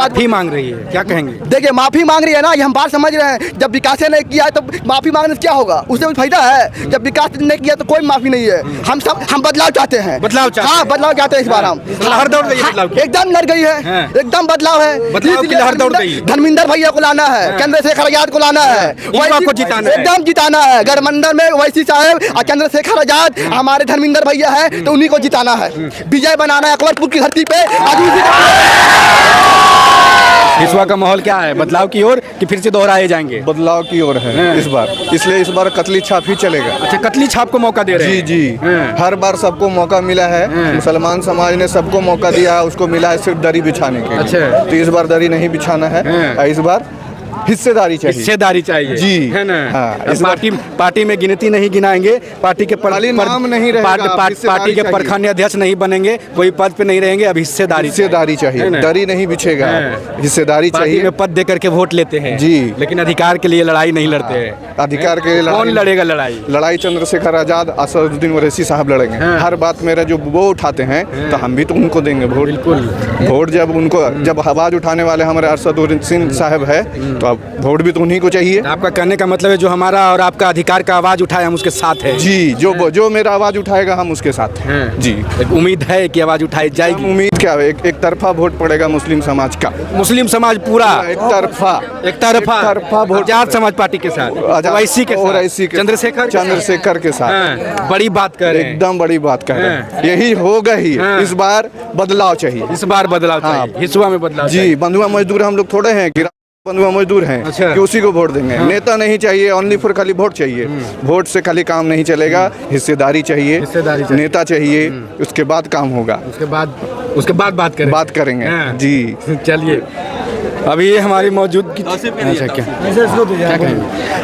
बात माफी मांग रही है, क्या कहेंगे? देखिए माफी मांग रही है ना, ये हम बात समझ रहे हैं। जब विकास ने किया है तो माफी मांगने से क्या होगा, उससे कुछ फायदा है? जब विकास ने किया तो कोई माफी नहीं है। हम बदलाव चाहते हैं, बदलाव चाहते हैं। हाँ बदलाव चाहते हैं। इस बार हम लहर दौड़ गई है बदलाव की। एकदम लड़ गई है, एकदम बदलाव है। बदलाव की लहर दौड़ गई है। धर्मेंद्र भैया को लाना है, चंद्रशेखर आजाद को लाना है, युवा को जिताना है। एकदम जिताना है। गठबंधन में ओवैसी साहब और चंद्रशेखर आजाद हमारे धर्मेंद्र भैया है, तो उन्हीं को जिताना है। विजय बनाना है अकबरपुर की धरती पे। हिसुआ का माहौल क्या है, बदलाव की ओर कि फिर से दोहराए जाएंगे? बदलाव की ओर है इस बार, इसलिए इस बार कतली छाप ही चलेगा। अच्छा, कतली छाप को मौका दे रहे हैं? जी हर बार सबको मौका मिला है। मुसलमान समाज ने सबको मौका दिया है, उसको मिला है सिर्फ दरी बिछाने के। अच्छा। तो इस बार दरी नहीं बिछाना है, इस बार हिस्सेदारी चाहिए। हिस्सेदारी चाहिए जी, है ना? हाँ, इस पार्टी में गिनती नहीं गिनाएंगे, पार्टी के नाम नहीं रहेगा, पार्टी के प्रखंड अध्यक्ष नहीं बनेंगे, कोई पद पे नहीं रहेंगे। अब हिस्सेदारी चाहिए, दरी नहीं बिछेगा, हिस्सेदारी चाहिए। में पद दे करके वोट लेते हैं जी, लेकिन अधिकार के लिए लड़ाई नहीं लड़ते हैं। अधिकार के लिए कौन लड़ेगा लड़ाई? चंद्रशेखर आजाद, असदुद्दीन ओवैसी साहब लड़ेंगे। हर बात मेरा जो वो उठाते हैं तो हम भी तो उनको देंगे वोट। बिल्कुल, वोट जब आवाज उठाने वाले हमारे असदुद्दीन साहब है, तो अब वोट भी तो उन्हीं को चाहिए। आपका कहने का मतलब है जो हमारा और आपका अधिकार का आवाज उठाए हम उसके साथ है। जी, जो मेरा आवाज उठाएगा हम उसके साथ हैं। जी, एक उम्मीद है कि आवाज उठाई जाएगी। उम्मीद क्या है, एक तरफा वोट पड़ेगा मुस्लिम समाज का। मुस्लिम समाज पूरा एक तरफा वोट, आजाद समाज पार्टी के साथ, ओवैसी के साथ, चंद्रशेखर के साथ। बड़ी बात कर रहे हैं, एकदम बड़ी बात कर रहे हैं। यही होगा ही। इस बार बदलाव चाहिए, इस बार बदलाव चाहिए। हिसुआ में बदलाव जी। बंधुआ मजदूर हम लोग थोड़े हैं, बंधुआ मजदूर हैं। अच्छा। कि उसी को वोट देंगे। नेता नहीं चाहिए, ओनली फॉर खाली वोट चाहिए। वोट से खाली काम नहीं चलेगा, हिस्सेदारी चाहिए, नेता चाहिए, उसके बाद काम होगा। उसके बाद बात करेंगे। जी, चलिए अभी ये हमारी मौजूदगी।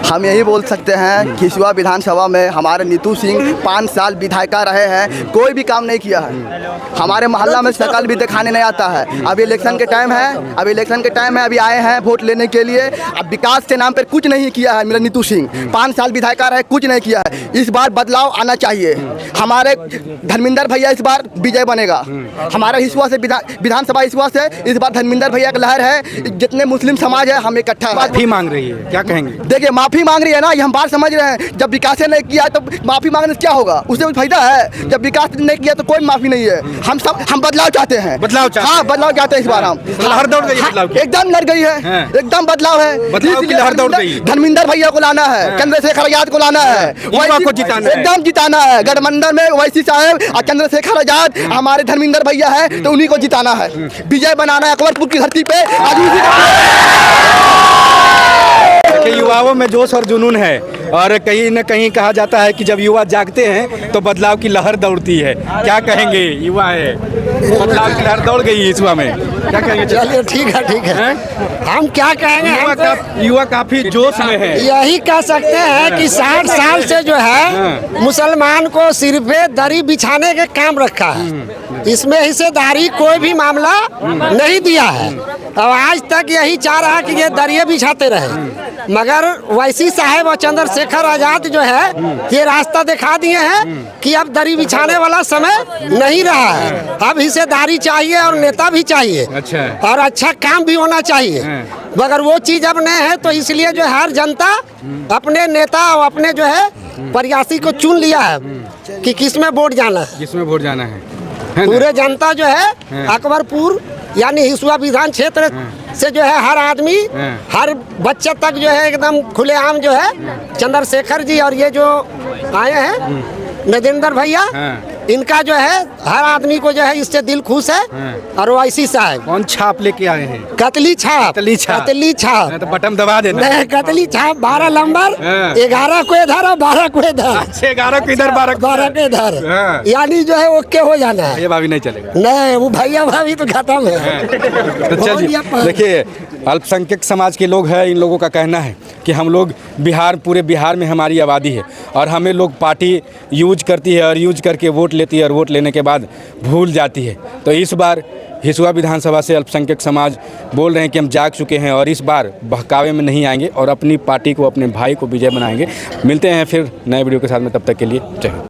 हम यही बोल सकते हैं कि हिसुआ विधानसभा में हमारे नीतू सिंह 5 साल विधायिका रहे हैं, कोई भी काम नहीं किया है। हमारे मोहल्ला में शकल भी दिखाने नहीं आता है। अभी इलेक्शन के टाइम है, अभी आए हैं वोट लेने के लिए। अब विकास के नाम पर कुछ नहीं किया है मेरा नीतू सिंह। 5 साल विधायिका रहे, कुछ नहीं किया है। इस बार बदलाव आना चाहिए। हमारे धर्मेंद्र भैया इस बार विजय बनेगा। हमारे हिसुआ से विधानसभा हिसुआ से इस बार धर्मेंद्र भैया की लहर है। जितने मुस्लिम समाज है हम इकट्ठा। माफी मांग रही है, क्या कहेंगे? देखिए माफी मांग रही है ना, ये हम बात समझ रहे हैं। जब विकास ने किया है तो माफी मांगने से क्या होगा, उससे कुछ फायदा है? जब विकास ने किया तो कोई माफी नहीं है। हम बदलाव चाहते हैं, बदलाव चाहते हैं इस बार हम। लहर दौड़ गई है बदलाव की। एकदम लड़ गई है, एकदम बदलाव है। बदलाव की लहर दौड़ गई है। धर्मेंद्र भैया को लाना है, चंद्रशेखर आजाद को लाना है, युवा को जिताना है। एकदम जिताना है। गठबंधन में ओवैसी साहब और चंद्रशेखर आजाद हमारे धर्मेंद्र भैया है, तो उन्हीं को जिताना है। विजय बनाना है अकबरपुर की धरती पे। युवाओं में जोश और जुनून है, और कहीं न कहीं कहा जाता है कि जब युवा जागते हैं तो बदलाव की लहर दौड़ती है। क्या कहेंगे? युवा है, बदलाव की लहर दौड़ गई हिसुआ में, क्या कहेंगे? चलिए ठीक है। हम क्या कहेंगे? युवा काफी जोश में है। यही कह सकते हैं कि 60 साल से जो है मुसलमान को सिर्फ दरी बिछाने के काम रखा है। इसमें हिस्सेदारी कोई भी मामला नहीं दिया है। और आज तक यही चाह रहा है कि ये दरिये बिछाते रहे, मगर ओवैसी साहब और चंद्रशेखर आजाद जो है ये रास्ता दिखा दिए हैं कि अब दरी बिछाने वाला समय नहीं रहा है। अब हिस्सेदारी चाहिए और नेता भी चाहिए। अच्छा। और अच्छा काम भी होना चाहिए, मगर वो चीज अब नहीं है। तो इसलिए जो हर जनता अपने नेता और अपने जो है प्रत्याशी को चुन लिया है कि किसमें वोट जाना है, किसमें वोट जाना है। पूरे जनता जो है अकबरपुर यानी हिसुआ विधान क्षेत्र से जो है हर आदमी, हर बच्चे तक जो है एकदम खुलेआम जो है चंद्रशेखर जी और ये जो आए हैं नरेंद्र भैया, इनका जो है हर आदमी को जो है इससे दिल खुश है। और ओवैसी साहब कौन छाप लेके आए हैं? कतली छाप। तो बटन दबा देना। नहीं, कतली छाप 12 नंबर, 11 को इधर और 12 को इधर। 11 को इधर 12 को इधर, यानी जो है ओके हो जाना है। ये भाभी नहीं चलेगा। नहीं, वो भैया भाभी तो खत्म है। तो चलिए देखिए, अल्पसंख्यक समाज के लोग हैं, इन लोगों का कहना है कि हम लोग पूरे बिहार में हमारी आबादी है और हमें लोग पार्टी यूज करती है और यूज करके वोट लेती है और वोट लेने के बाद भूल जाती है। तो इस बार हिसुआ विधानसभा से अल्पसंख्यक समाज बोल रहे हैं कि हम जाग चुके हैं और इस बार बहकावे में नहीं आएंगे और अपनी पार्टी को, अपने भाई को विजय बनाएंगे। मिलते हैं फिर नए वीडियो के साथ में, तब तक के लिए जय हिंद।